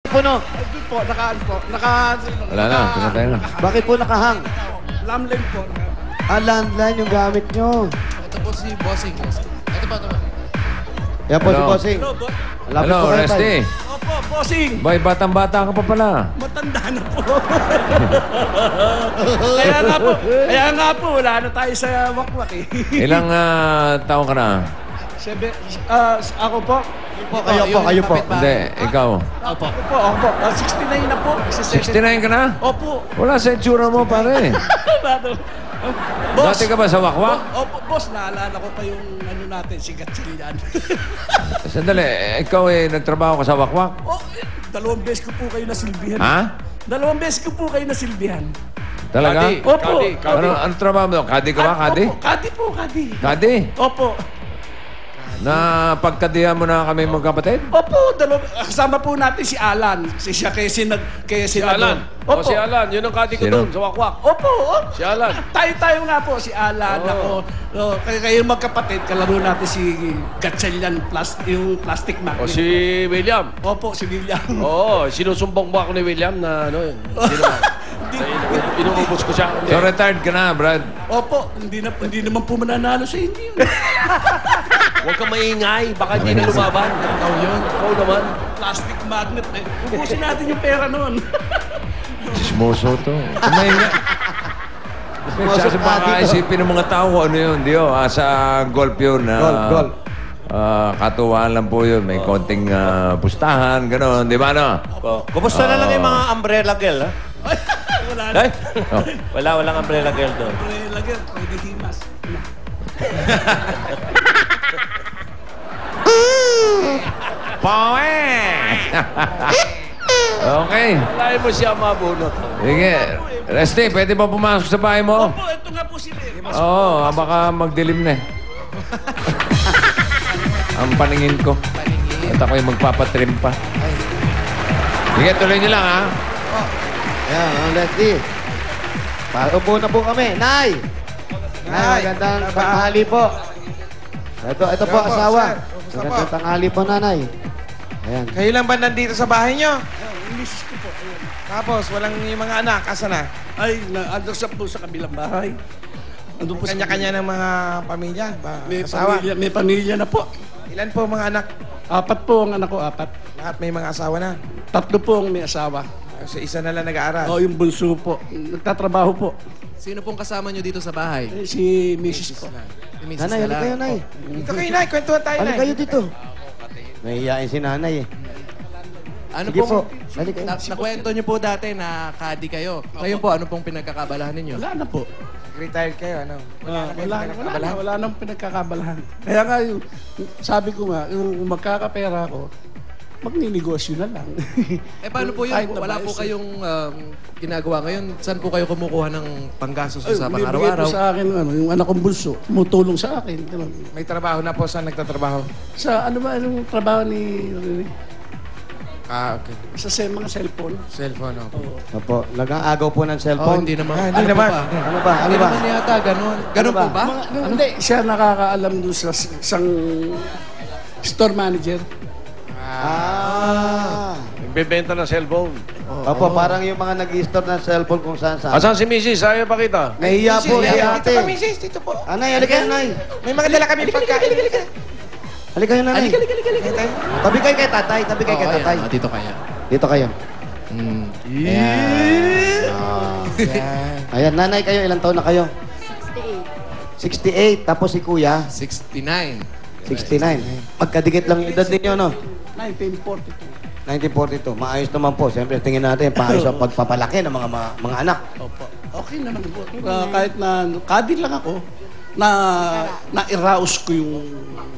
Puno. Doon po, Wala na, pinatay na. Bakit po nakahang? Lamlane po. Landline yung gamit nyo. Ito po si Bossing. Ito ba? Yan po si Hello. Bossing. Hello, Malapit Hello, po kayo, Resty. Opo, bossing. Boy, batang-bata ka pa pala. Matanda na po. kaya nga po, wala na tayo sa wakwak eh. Ilang taon ka na? Ako po. Kayo po. Hindi, ikaw. Ako po. 69 na po. 69 ka na? Opo. Wala sa itsura mo, pare. Boss. Dati ka ba sa wakwak? Opo, boss, naalala ko pa yung ano natin, si Gatchilian. Sandali, ikaw nagtrabaho ka sa wakwak? Oh, 2 beses ko po kayo nasilbihan. Ha? 2 beses ko po kayo nasilbihan. Talaga? Opo. Ano trabaho mo? Kadi ka ba? Kadi? Opo, kadi po, kadi. Kadi? Opo. Na pagkadihan mo na kami magkapatid? Opo, kasama po natin si Alan. Siya kaya Si Alan. Opo. Si Alan. Yun ang kati ko Sino? doon sa wakwak. Opo. Si Alan. Tayo nga po, si Alan, ako. Kayo magkapatid, kalaro natin si Gatchalian, yung plastic magnet. O si William. Opo, si William. Oo, sinusumbong mo ako ni William na ano yun. Inuubos ko siya. So retired ka na, Brad? Opo, hindi naman po mananalo sa inyo yun. Huwag kang maingay. Baka hindi na lumaban. Ikaw yun. Ikaw naman. Plastic magnet eh. Ubusin natin yung pera noon. Chismoso to. Kamay nga. Sa baka isipin ng mga tao kung ano yun. Di sa golf yun. Golf. Katuwaan lang po yun. May konting pustahan, gano'n. Di ba, no? Kumusta na lang yung mga umbrella girl, ha? Wala na. Ay? Walang umbrella girl doon. Lagyan, pwede himas. Pawe! Okay. Alayin mo siya mabunot. Sige. Resty, pwede ba pumasok sa bahay mo? Opo, ito nga po sila eh. Oo, baka magdilim na eh. Ang paningin ko. At ako'y magpapatrim pa. Sige, tuloy niyo lang, ha? Yan, Leslie. Paupo na po kami. Nay! Nay, magandang tanghali po. Ito po, asawa. Magandang tanghali po, nanay. Ayan. Kayo lang ba nandito sa bahay nyo? Miss ko po. Ayan. Tapos, walang yung mga anak. Asa na? Ay, ando sa po sa kabilang bahay. Ando po sa Kanya-kanya ng mga pamilya. may Asawa. pamilya na po. Ilan po mga anak? 4 po ang anak ko, 4. Lahat may mga asawa na. 3 po ang may asawa. So, isa na lang nag-aaral. Yung bunso po. Nagtatrabaho po. Sino pong kasama nyo dito sa bahay? Si Mrs. po. Si Mrs. Nanay, na halika lang. kayo, nay. Dito kayo, Nay. Kwentuhan tayo, Halika Nay. kayo dito. Nahihiyain si nanay eh. Ano Sige pong... po. Halika kayo. Nakwento nyo po dati na kadi kayo. Ngayon po, ano pong pinagkakabalahan ninyo? Wala na po. Retired kayo, ano? Wala nang pinagkakabalahan. Kaya nga, sabi ko nga, yung magkakapera ko, magninegosyo na lang. Paano po yun? Kahit na Wala po bias, kayong ginagawa ngayon. Saan po kayo kumukuha ng panggastos Ay, sa binibigay pang-araw-araw? po sa akin, yung anak kong bunso, tumutulong sa akin. Ganun. May trabaho na po. Saan nagtatrabaho? Sa anong trabaho ni Okay. sa mga cellphone. Cellphone, okay. Opo, nag-aagaw po ng Oh, cellphone. hindi naman. Hindi naman. Ano ba? Hindi naman yata, ganun. Ganun ba? po ba? Hindi, siya nakakaalam doon sa isang store manager. Nagbebenta ng cellphone. Opo, parang yung mga nag-i-store ng cellphone kung saan-saan. Asan si Mrs.? Ayaw pakita. Nahihiya po, nahihiya Dito ate. kami, sis. Dito po. Anay, halika kayo, nay. May mga dala kami pagkain. Halika kayo, nanay. Tabi kayo kay tatay, tabi kayo kay Oo, tatay. ayan. Dito kaya. Dito kayo. Mm. Ayan, nanay kayo, ilang taon na kayo? 68. 68, tapos si kuya, 69. 69. Magkadikit lang yung edad ninyo, no? 1942. 1942. Maayos naman po. Siyempre, tingin natin, paayos ang pagpapalaki ng mga anak. Opo. Okay naman po. Kahit na kadi lang ako, na-arouse ko yung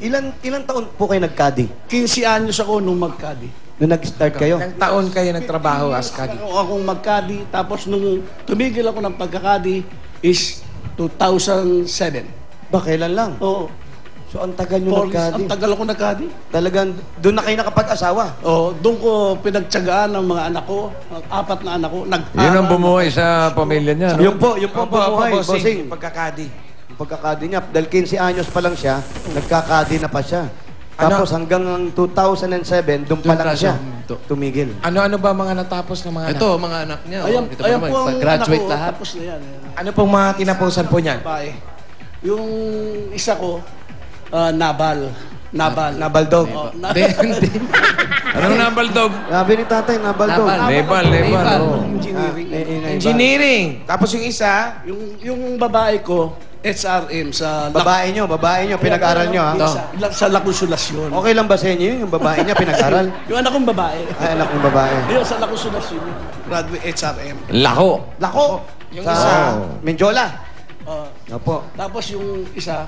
Ilang taon po kayo nagkadi? 15 anyos ako nung magkadi. Nung nag-start kayo? Ilang taon kayo nagtrabaho as kadi? Akong magkadi, tapos nung tumigil ako ng pagkakadi is 2007. Ba, kailan lang? Oo. So, ang tagal nyo nagkadi. Ang tagal ako nagkadi. Talagang, doon na kayo nakapag-asawa. Oo, doon ko pinagtsagaan ng mga anak ko, ang 4 na anak ko. Yun ang bumuhay sa pamilya niya, no? Yung po ang bumuhay, bossing. Pagkakadi. Yung pagkakadi niya, dahil 15 anyos pa lang siya, nagkakadi na pa siya. Tapos hanggang 2007, doon pa lang siya Ito. tumigil. Ano-ano ba mga natapos ng mga anak? Ito, mga anak niya. Ayan, Ito ayan naman, po ang pag-graduate anak ko, lahat. tapos na yan. Ano pong mga tinapusan po niyan? Babae. Yung isa ko, Nabal. Nabaldog. Oh, Hindi, hindi. Anong nabaldog? Sabi ni tatay, nabaldog. Nabal. Lebal. Lebal. Oh. Engineering. Engineering. Tapos yung isa, Yung babae ko, SRM sa Babae nyo, pinag-aral nyo ha. Sa Lacusulasyon. Okay lang ba sa inyo yung babae niya pinag-aral? Yung anak kong babae. Ay, anak ng babae. Yung sa Lacusulasyon. Graduate SRM. Lako. Lako! Yung sa isa. Menjola. Uh, Opo. tapos yung isa,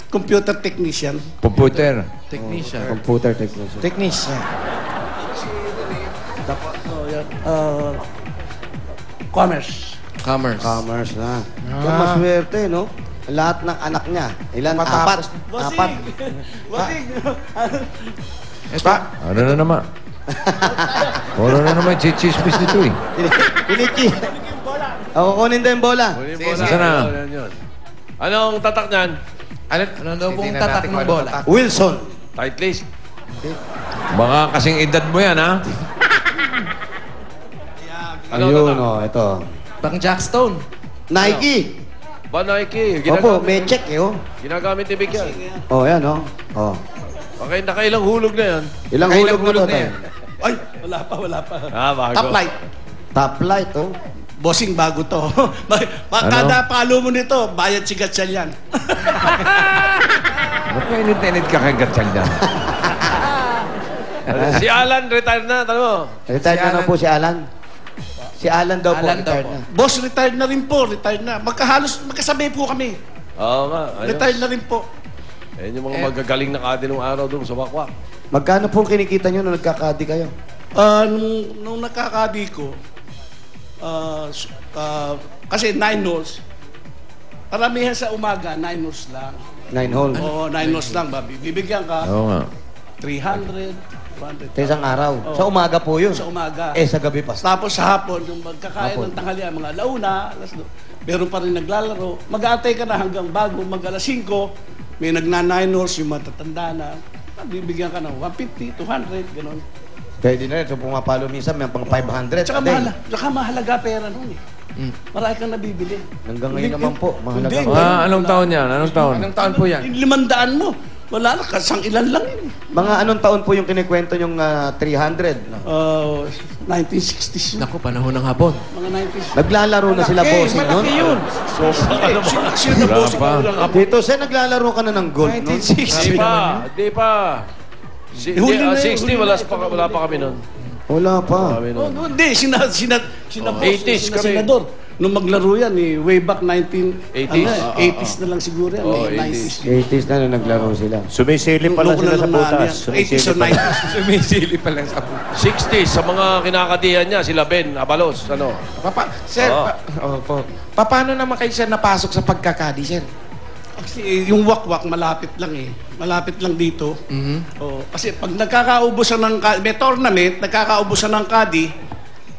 computer technician. Computer. Technician. Computer technician. technician. Oh, yan. Commerce. Commerce. Commerce na. Kaya maswerte, no? Lahat ng anak niya. Ilan? Matapos. Apat. Bossing! Ano na naman? Ano na naman chichismis nito eh. Piniki. Ako kunin din yung bola. Sige na. Anong tatak niyan? Ano daw pong Titingnan tatak natin ng kung anong bola? tatak. Wilson. Tight list. Baka kasing edad mo yan, ha? Ayun, oh, ito. Pang Jackstone. Nike. Ba Nike? Opo, may check eh, oh. Ginagamit ni Big yan. Oh, yan, oh. Oh. Okay, nakailang hulog na yan. Ilang Kailang hulog na to, hulog na tayo? yan? Ay, wala pa. Bago. Top light. Top light, oh. Bossing, bago to. Kada palo mo nito, bayad si Gatchal yan. Ba't may init-init ka kay Gatchal dyan? Si Alan, retired na. Tanong mo. Retired Si na Alan. po si Alan. Si Alan daw po, Alan daw retired po. na. Boss, retired na rin po. Retired na. Magkasabay po kami. Oo nga. ayos. Retired na rin po. Ayan yung mga magagaling na kadi nung araw doon sa Wakwak. Magkano pong kinikita nyo nung nagkakadi kayo? Nung nakakadi ko, kasi 9 holes, paramihan sa umaga, 9 holes lang. 9 hole. Oo, 9 holes lang. Bibigyan ka Oo nga. 300, 200. Sa isang araw. Oo. Sa umaga po yun. Sa umaga. Eh, sa gabi pa. Tapos sa hapon, yung magkakain Hapon. ng tanghalian, mga alauna, meron pa rin naglalaro. Mag-aantay ka na hanggang bago mag-alas 5, may nagna-9 holes, yung matatanda na, bibigyan ka ng 150, 200, gano'n. Pwede na rin. So, pumapalo minsan, may pang 500. Tsaka, a day. tsaka mahalaga pera nun eh. Marami kang nabibili. Hanggang ngayon naman po, mahalaga Hindi, pa. Ah, anong taon yan? Anong taon? Anong taon po yan? Yung 500 mo, wala na, kasang ilan lang yun. Mga anong taon po yung kinikwento yung 300? 1960s yun. Naku, panahon ng hapon. Mga 90s. Naglalaro na sila bossing nun? Malaki yun. Sino Wala bossing pa. ang ulang Dito, Sen, naglalaro ka na ng golf nun? 1960. Di pa. Huli na yun, 60, huli wala na. wala pa kami nun. Wala pa. Kami Oh, nun. hindi, sina 80s kami. senador. Nung maglaro yan, way back 80s? 80s na lang siguro yan, Oo, 90s. 80s na nung naglaro sila. Sumisilip pala sila sa butas. 80s or 90s. Sumisili pa lang sa 60s, sa mga kinakadihan niya, sila Ben Abalos, ano? Sir, Oo. opo. Paano naman kayo sir napasok sa pagkakadi, sir? Kasi yung wakwak, malapit lang eh. Malapit lang dito. Oh, kasi pag nagkakaubusan ng may tournament, nagkakaubusan ng kadi,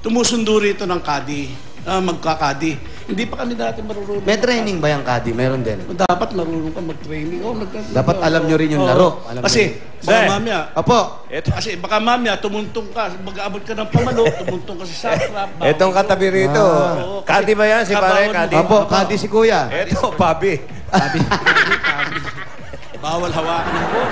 tumusundo rito ng kadi. Magkakadi. Hindi pa kami dati marunong. May training ba yung kadi? Meron din. Dapat marunong ka mag-training. Dapat alam nyo rin yung laro. Alam Kasi, nyo baka Sir. mamaya, Opo. kasi baka mamaya, tumuntong ka, mag-aabot ka ng pamalo, tumuntong ka sa satrap. Etong katabi rito. Oo, kasi Kadi ba yan? Si pare, kabaon mo. kadi. Opo, kadi si kuya. Eto, Bobby. Bawal hawakan ng ball.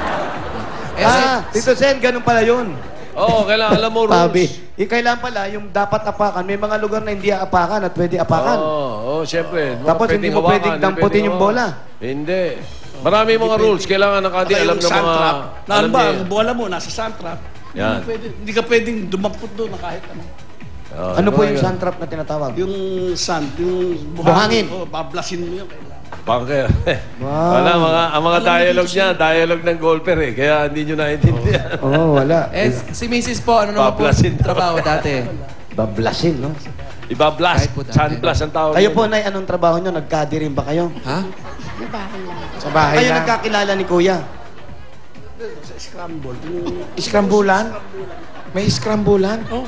Tito Sen, ganun pala yun. Oo, kailangan alam mo rules. Pabi. Kailangan pala, yung dapat apakan. May mga lugar na hindi apakan at pwede apakan. Oo, syempre. Mga Tapos hindi mo hawakan, pwedeng damputin pwedeng yung hawakan. bola. Hindi. Marami mga rules. Kailangan ng kadi alam ng mga... Alam ba, niya. ang bola mo, nasa sandtrap. Yan. Hindi ka pwedeng dumampot doon na kahit ano. Oo, Ano po mga yung yun? sun trap na tinatawag? Yung sand, yung Buhangin. Oh, bablasin mo yun. Kailangan. Bunker. Wow. Wala, ang mga Alam dialogue dito niya, dialogue ng golfer eh. Kaya hindi nyo naintindihan. Oo, wala. Eh, si Mrs. po, ano naman po Paplasin daw. trabaho dati? Bablasin, no? Iba-blast. Kahit po dati. Sunblast ang tawag. Kayo yun. po, Nay, anong trabaho nyo? Nagkadi rin ba kayo? Ha? Sa bahay Kayo lang. nagkakilala ni kuya? Sa scramble. Yung, Scrambulan? May scrambulan? oh,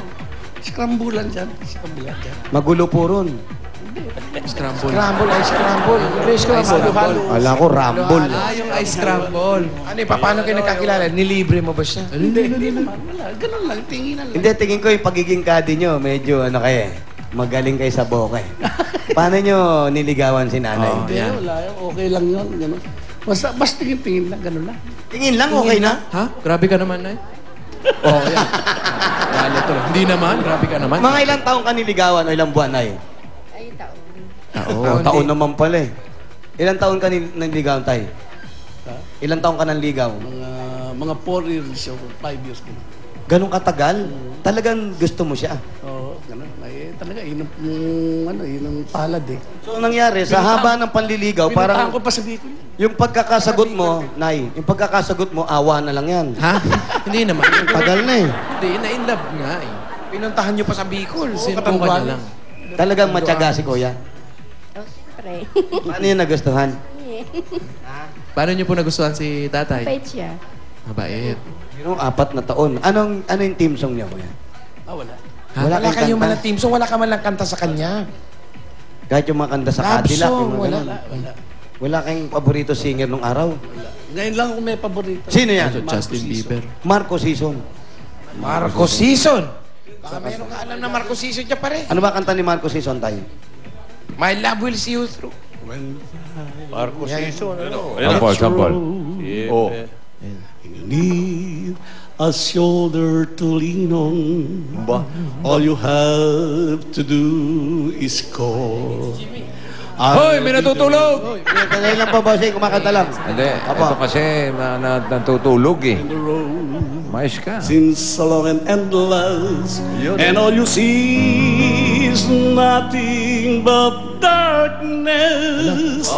scrambulan dyan. Scrambulan dyan. Magulo po ron. Scramble. Scramble, ice scramble. English ko, halo-halo. Ala ko, Rumble. Ah, yung ice scramble. Ano eh, paano kayo nagkakilala? Nilibre mo ba siya? Hindi naman. Wala. Ganun lang. Tinginan lang. Hindi, tingin ko yung pagiging caddy nyo, medyo ano kayo eh. Magaling kayo sa boka eh. Paano nyo niligawan si nanay? Oh. Hindi, Yan. wala. Okay lang yun. Ganun. Basta tingin-tingin lang. Ganun lang. Tingin lang, okay na? Ha? Grabe ka naman, Nay. Oh, yan. Yan, ito lang. Hindi naman. Grabe ka naman. Mga ilang taong ka niligawan o ilang buwan ay? Ay, taon. Oo, taon naman pala eh. Ilang taon ka niligawan tayo? Ilang taon ka nanligaw? Mga 4 years o 5 years. Ganun. Ganong katagal? Talagang gusto mo siya? Oo, ganun. Ay, talaga, yun ang palad eh. So, anong nangyari? Sa haba ng panliligaw, Pinuntahan parang ko pa sa Bicol. yung pagkakasagot mo, Nay, yung pagkakasagot mo, awa na lang yan. Ha? Hindi naman. Tagal na eh. Hindi, na-inlove nga eh. Pinuntahan nyo pa sa Bicol. Sinubukan niya lang. Talagang matyaga si Kuya. Oh, siyempre. Paano yung nagustuhan? Paano niyo po nagustuhan si tatay? Fight siya. Mabait. Yung 4 na taon. Ano yung team song niya, Kuya? Wala. Wala kang kayo man kanta? ng team song, wala ka man lang kanta sa kanya. Kahit yung mga kanta sa Love Cadillac. song, yung mga wala. ganun. Wala kayong paborito singer nung araw? Ngayon lang ako may paborito. Sino yan? Justin Bieber. Marco Sison. Marco Season. Baka meron ka alam na Marco Season niya pare. Ano ba kanta ni Marco Sison tayo? My love will see you through. Marco Sison, ano? Sample. Oh. You need a shoulder to lean on. All you have to do is call. Hoy, may natutulog! Kaya lang pa ba siya kumakanta lang? Hindi, ito kasi natutulog eh. Mais ka. Since so long and endless, and all you see is nothing but darkness.